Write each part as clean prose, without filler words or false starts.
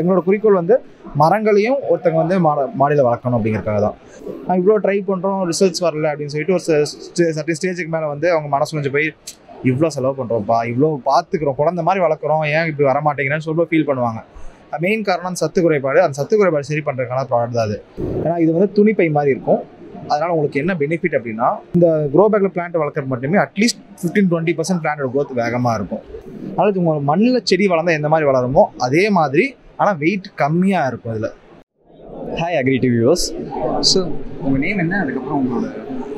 எங்களோட குறிக்கோள் வந்து மரங்களையும் ஒருத்தங்க வந்து மாடியில் வளர்க்கணும் அப்படிங்கிறதுக்காக தான். நான் இவ்வளோ ட்ரை பண்ணுறோம், ரிசல்ட்ஸ் வரல அப்படின்னு சொல்லிட்டு ஒரு சர்டன் ஸ்டேஜுக்கு மேலே வந்து அவங்க மனசு கொஞ்சம் போய் இவ்வளோ செலவு பண்ணுறோம்ப்பா, இவ்வளோ பார்த்துக்கிறோம், குழந்தை மாதிரி வளர்க்குறோம், ஏன் இப்படி வரமாட்டேங்கிறேன்னு சொல்ல ஃபீல் பண்ணுவாங்க. மெயின் காரணம் சத்து குறைபாடு. அந்த சத்து குறைபாடு சரி பண்ணுறதுக்கான ப்ராடக்ட் தான் அது. ஏன்னா இது வந்து துணிப்பை மாதிரி இருக்கும். அதனால் உங்களுக்கு என்ன பெனிஃபிட் அப்படின்னா, இந்த க்ரோ பேக்கில் பிளான்ட் வளர்க்குறது மட்டுமே அட்லீஸ்ட் 15-20% பிளான்டோட க்ரோத் வேகமாக இருக்கும். அதாவது உங்கள் மண்ணில் செடி வளர்ந்தால் எந்த மாதிரி வளருமோ அதே மாதிரி, ஆனால் வெயிட் கம்மியாக இருக்கும் இதில். ஹாய் அக்ரிடிவ் வியூவர்ஸ். ஸோ உங்கள் நேம் என்ன, அதுக்கப்புறம் உங்களோட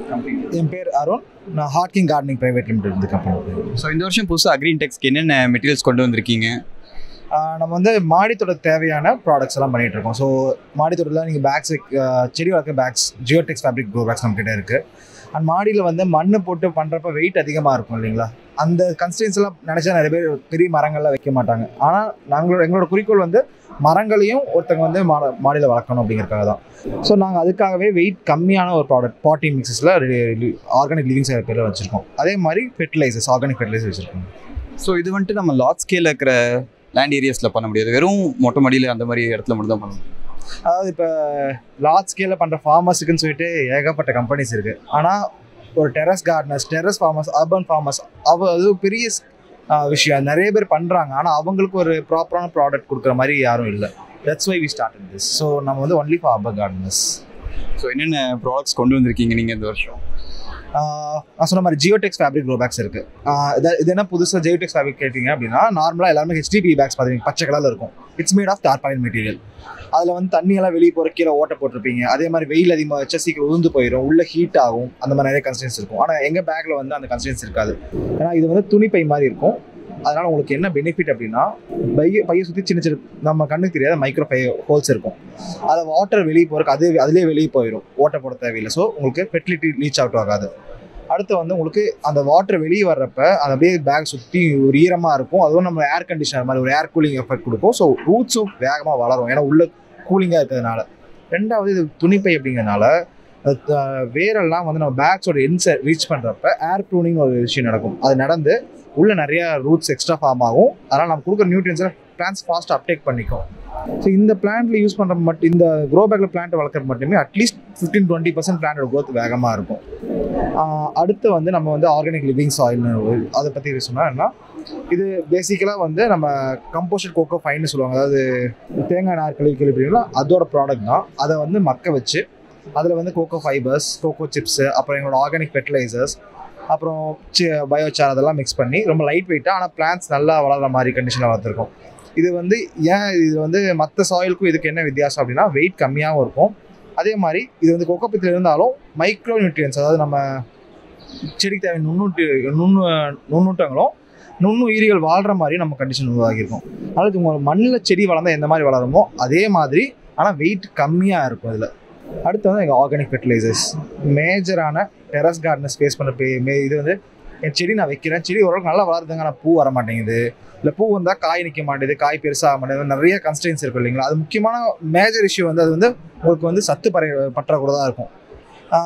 கம்பெனி? என் பேர் அருண். நான் ஹார்ட்கிங் கார்டனிங் பிரைவேட் லிமிடெட் இந்த கம்பெனி. ஸோ இந்த வருஷம் புதுசாக அக்ரிடெக்ஸ்க்கு என்னென்ன மெட்டீரியல்ஸ் கொண்டு வந்திருக்கீங்க? நம்ம வந்து மாடித்தோட தேவையான ப்ராடக்ட்ஸ் எல்லாம் பண்ணிகிட்டு இருக்கோம். ஸோ மாடித்தோட்டத்தில் நீங்கள் பேக்ஸ், செடி வளர்க்க பேக்ஸ், ஜியோடெக்ஸ் ஃபேப்ரிக் க்ரோ பேக்ஸ் நம்மக்கிட்ட இருக்குது. அண்ட் மாடியில் வந்து மண் போட்டு பண்ணுறப்ப வெயிட் அதிகமாக இருக்கும் இல்லைங்களா, அந்த கன்ஸ்டன்ஸ்லாம் நினச்சா நிறைய பேர் பெரிய மரங்கள்லாம் வைக்க மாட்டாங்க. ஆனால் எங்களோட குறிக்கோள் வந்து மரங்களையும் ஒருத்தங்க வந்து மாடியில் வளர்க்கணும் அப்படிங்கிறதுக்காக தான். ஸோ நாங்கள் அதுக்காகவே வெயிட் கம்மியான ஒரு ப்ராடக்ட் பாட்டி மிக்சஸில் ஆர்கானிக் லிவிங் சேர் பேரில் வச்சுருக்கோம். அதே மாதிரி ஃபெர்டிலைசர்ஸ், ஆர்கானிக் ஃபெர்டிலைசர் வச்சுருக்கோம். ஸோ இது வந்துட்டு நம்ம லார்ஜ் ஸ்கேலில் இருக்கிற லேண்ட் ஏரியாஸில் பண்ண முடியாது, வெறும் மொட்டை மாடியில் அந்த மாதிரி இடத்துல மட்டும் தான் பண்ணணும். அதாவது இப்போ லார்ஜ் ஸ்கேலில் பண்ணுற ஃபார்மர்ஸுக்குன்னு சொல்லிட்டு ஏகப்பட்ட கம்பெனிஸ் இருக்குது. ஆனால் ஒரு terrace gardeners, terrace farmers, urban farmers, அது பெரிய விஷயம். நிறைய பேர் பண்ணுறாங்க, ஆனால் அவங்களுக்கு ஒரு ப்ராப்பரான ப்ராடக்ட் கொடுக்குற மாதிரி யாரும் இல்லை. That's why we started this. So நம்ம வந்து only for urban gardeners. So என்னென்ன ப்ராடக்ட்ஸ் கொண்டு வந்திருக்கீங்க நீங்கள் இந்த வருஷம்? நான் சொன்ன மாதிரி ஜியோடெக்ஸ் ஃபேப்ரிக் க்ரோ பேக்ஸ் இருக்குது. இது என்ன புதுசாக ஜியோடெக்ஸ் ஃபேப்ரிக் கேட்டிங்க அப்படின்னா, நார்மலாக எல்லாருமே HDPE பேக்ஸ் பார்த்தீங்கன்னா பச்சை கலரில் இருக்கும். It's made of tarpaulin material. அதில் வந்து தண்ணியெல்லாம் வெளியே போகிற கீழே ஓட்டை போட்டிருப்பீங்க. அதே மாதிரி வெயில் அதிகமாக வச்சா சீக்கிரம் உதிர்ந்து போயிடும், உள்ள ஹீட் ஆகும், அந்த மாதிரி நிறைய கன்ஸ்டன்ஸ் இருக்கும். ஆனால் எங்கள் பேக்கில் வந்து அந்த கன்ஸ்டன்ஸ் இருக்காது. ஏன்னா இது வந்து துணிப்பை மாதிரி இருக்கும். அதனால் உங்களுக்கு என்ன பெனிஃபிட் அப்படின்னா, பையை சுற்றி சின்ன சின்ன நம்ம கண்ணுக்கு தெரியாத மைக்ரோ ஹோல்ஸ் இருக்கும். அதை வாட்டர் வெளியே போகிறதுக்கு அதிலே வெளியே போயிடும், ஓட்டை போட தேவையில்லை. ஸோ உங்களுக்கு ஃபெர்டிலிட்டி லீச் அவுட் ஆகாது. அடுத்து வந்து உங்களுக்கு அந்த வாட்டர் வெளியே வர்றப்ப அது அப்படியே பேக் சுற்றி ஒரு ஈரமாக இருக்கும். அதுவும் நம்ம ஏர் கண்டிஷனர் மாதிரி ஒரு ஏர் கூலிங் எஃபெக்ட் கொடுக்கும். ஸோ ரூட்ஸும் வேகமாக வளரும், ஏன்னா உள்ள கூலிங்காக இருக்கிறதுனால. ரெண்டாவது இது துணிப்பை அப்படிங்கிறதுனால வேரெல்லாம் வந்து நம்ம பேக்ஸோட எண்ட்ஸை ரீச் பண்ணுறப்ப ஏர் ப்ரூனிங் ஒரு விஷயம் நடக்கும். அது நடந்து உள்ள நிறைய ரூட்ஸ் எக்ஸ்ட்ரா ஃபார்ம் ஆகும். அதனால் நம்ம கொடுக்குற நியூட்ரியன்ஸை பிளான்ஸ் ஃபாஸ்ட்டாக அப்டேக் பண்ணிக்கும். ஸோ இந்த பிளான்ட்டில் யூஸ் பண்ணுற இந்த க்ரோ பேக்கில் பிளான்ட் வளர்க்குறது மட்டுமே அட்லீஸ்ட் 15-20% பிளான்ட்டோட க்ரோத் வேகமாக இருக்கும். அடுத்து வந்து நம்ம வந்து ஆர்கானிக் லிவிங் சாயில்னு அதை பற்றி சொன்னால், இது பேசிக்கலாக வந்து நம்ம கம்போஸ்ட் கோகோ ஃபைன்னு சொல்லுவாங்க. அதாவது தேங்காய் நார் கழிவுகளா அதோட ப்ராடக்ட் தான். அதை வந்து மக்க வச்சு அதில் வந்து கோகோ ஃபைபர்ஸ், கோகோ சிப்ஸு, அப்புறம் எங்களோட ஆர்கானிக் ஃபெர்டிலைசர்ஸ், அப்புறம் பயோசார் அதெல்லாம் மிக்ஸ் பண்ணி ரொம்ப லைட் வெயிட்டாக ஆனால் பிளான்ட்ஸ் நல்லா வளர்கிற மாதிரி கண்டிஷனில் வளர்த்துருக்கோம். இது வந்து இது வந்து மற்ற சாயிலுக்கும் இதுக்கு என்ன வித்தியாசம் அப்படின்னா, வெயிட் கம்மியாகவும் இருக்கும். அதே மாதிரி இது வந்து கொக்கோபித்தில் இருந்தாலும் மைக்ரோ நியூட்ரியன்ஸ், அதாவது நம்ம செடிக்கு தேவை நுண்ணூட்டங்களும் நுண்ணுயிரிகள் வாழ்கிற மாதிரி நம்ம கண்டிஷன் உருவாகியிருக்கும். அதாவது உங்கள் மண்ணில் செடி வளர்ந்தால் எந்த மாதிரி வளருமோ அதே மாதிரி, ஆனால் வெயிட் கம்மியாக இருக்கும் இதில். அடுத்து வந்து எங்கள் ஆர்கானிக் ஃபெர்டிலைசர்ஸ் மேஜரான டெரஸ் கார்டனர்ஸ் ஃபேஸ் பண்ண இது வந்து என் செடி நான் வைக்கிறேன், செடி ஓரளவுக்கு நல்லா வளருதுங்க, ஆனால் பூ வர மாட்டேங்குது, இல்லை பூ வந்தால் காய் நிற்க மாட்டேங்குது, காய் பெருசாக மாட்டேங்குது, நிறைய கன்ஸ்டன்ஸ் இருக்கும் இல்லைங்களா. அது முக்கியமான மேஜர் இஷ்யூ வந்து அது வந்து உங்களுக்கு வந்து சத்து பற்றாக்குறை தான் இருக்கும்.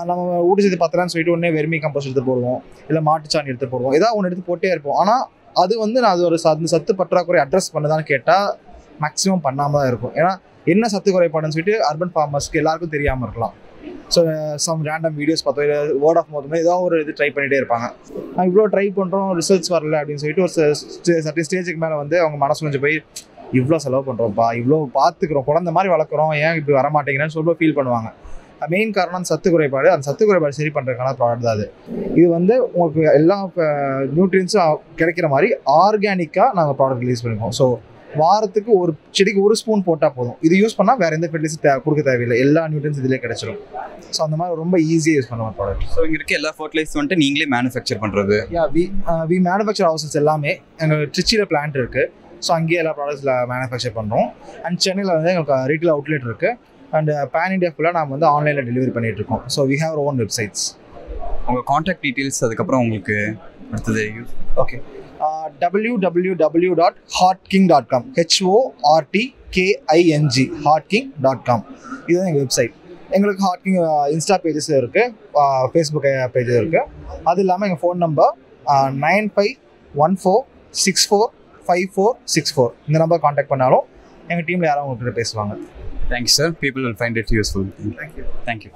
நம்ம ஊட்டச்சத்து பத்தலான்னு சொல்லிட்டு உடனே வெர்மி கம்போஸ்ட் எடுத்து போடுவோம், இல்லை மாட்டுச்சாணி எடுத்து போடுவோம், ஏதாவது ஒன்று எடுத்து போட்டே இருப்போம். ஆனால் அது வந்து நான் அது ஒரு சத்து பற்றாக்குறை அட்ரஸ் பண்ணுதான்னு கேட்டால் மேக்ஸிமம் பண்ணாமல் தான் இருக்கும். ஏன்னா என்ன சத்து குறைபாடுன்னு சொல்லிட்டு அர்பன் ஃபார்மர்ஸ்க்கு எல்லாருக்கும் தெரியாமல் இருக்கலாம். ஸோ சம் ரேண்டம் வீடியோஸ் பார்த்தோம், இல்லை வேர்ட் ஆஃப் மவுத் ஏதாவது ஒரு இது ட்ரை பண்ணிகிட்டே இருப்பாங்க. நான் இவ்வளோ ட்ரை பண்ணுறோம், ரிசல்ட்ஸ் வரல அப்படின்னு சொல்லிட்டு ஒரு சர்டன் ஸ்டேஜுக்கு மேலே வந்து அவங்க மனசு கொஞ்சம் போய் இவ்வளோ செலவு பண்ணுறோம்ப்பா, இவ்வளோ பார்த்துக்கிறோம், குழந்தை மாதிரி வளர்க்குறோம், ஏன் இப்படி வரமாட்டேங்கிறேன்னு சொல்ல ஃபீல் பண்ணுவாங்க. மெயின் காரணம் சத்து குறைபாடு. அந்த சத்து குறைபாடு சரி பண்ணுறதுக்கான ப்ராடக்ட் தான் அது. இது வந்து உங்களுக்கு எல்லா நியூட்ரியன்ஸும் கிடைக்கிற மாதிரி ஆர்கானிக்காக நாங்கள் ப்ராடக்ட் ரிலீஸ் பண்ணியிருக்கோம். ஸோ வாரத்துக்கு ஒரு செடிக்கு 1 ஸ்பூன் போட்டால் போதும். இது யூஸ் பண்ணால் வேறு எந்த ஃபெர்டிலைசர் கொடுக்க தேவையில்லை, எல்லா நியூட்ரியன்ஸ் இதிலே கிடைச்சிடும். ஸோ அந்த மாதிரி ரொம்ப ஈஸியாக யூஸ் பண்ணுவோம் ப்ராடக்ட். ஸோ இங்கே இருக்க எல்லா ஃபர்டிலைசர்ஸ் வந்துட்டு நீங்களே மேனுஃபேக்சர் பண்ணுறது? வி மேனுஃபேக்சர் ஹவுசஸ் எல்லாமே எங்கள் ட்ரிச்சியில் பிளான்ட் இருக்குது. ஸோ அங்கேயே எல்லா ப்ராடக்ட்ஸில் மேனுஃபேக்சர் பண்ணுறோம். அண்ட் சென்னையில் வந்து எங்களுக்கு ரீட்டைல் அவுட்லெட் இருக்குது. அண்ட் பேன் இண்டியா ஃபுல்லாக நம்ம வந்து ஆன்லைனில் டெலிவரி பண்ணிகிட்ருக்கோம். So we have own websites. உங்கள் கான்டாக்ட் டீட்டெயில்ஸ் அதுக்கப்புறம் உங்களுக்கு அடுத்தது யூஸ். ஓகே, www.hortking.com HORTKING இதுதான் எங்கள் வெப்சைட். எங்களுக்கு ஹார்ட்கிங் இன்ஸ்டா பேஜஸ் இருக்குது, ஃபேஸ்புக் பேஜஸ் இருக்குது. அது இல்லாமல் எங்கள் ஃபோன் நம்பர் 9514645464 இந்த நம்பர் காண்டாக்ட் பண்ணாலும் எங்கள் டீமில் யாரும் உங்கள்கிட்ட பேசுவாங்க. Thank you sir. People will find it useful. Thank you. Thank you.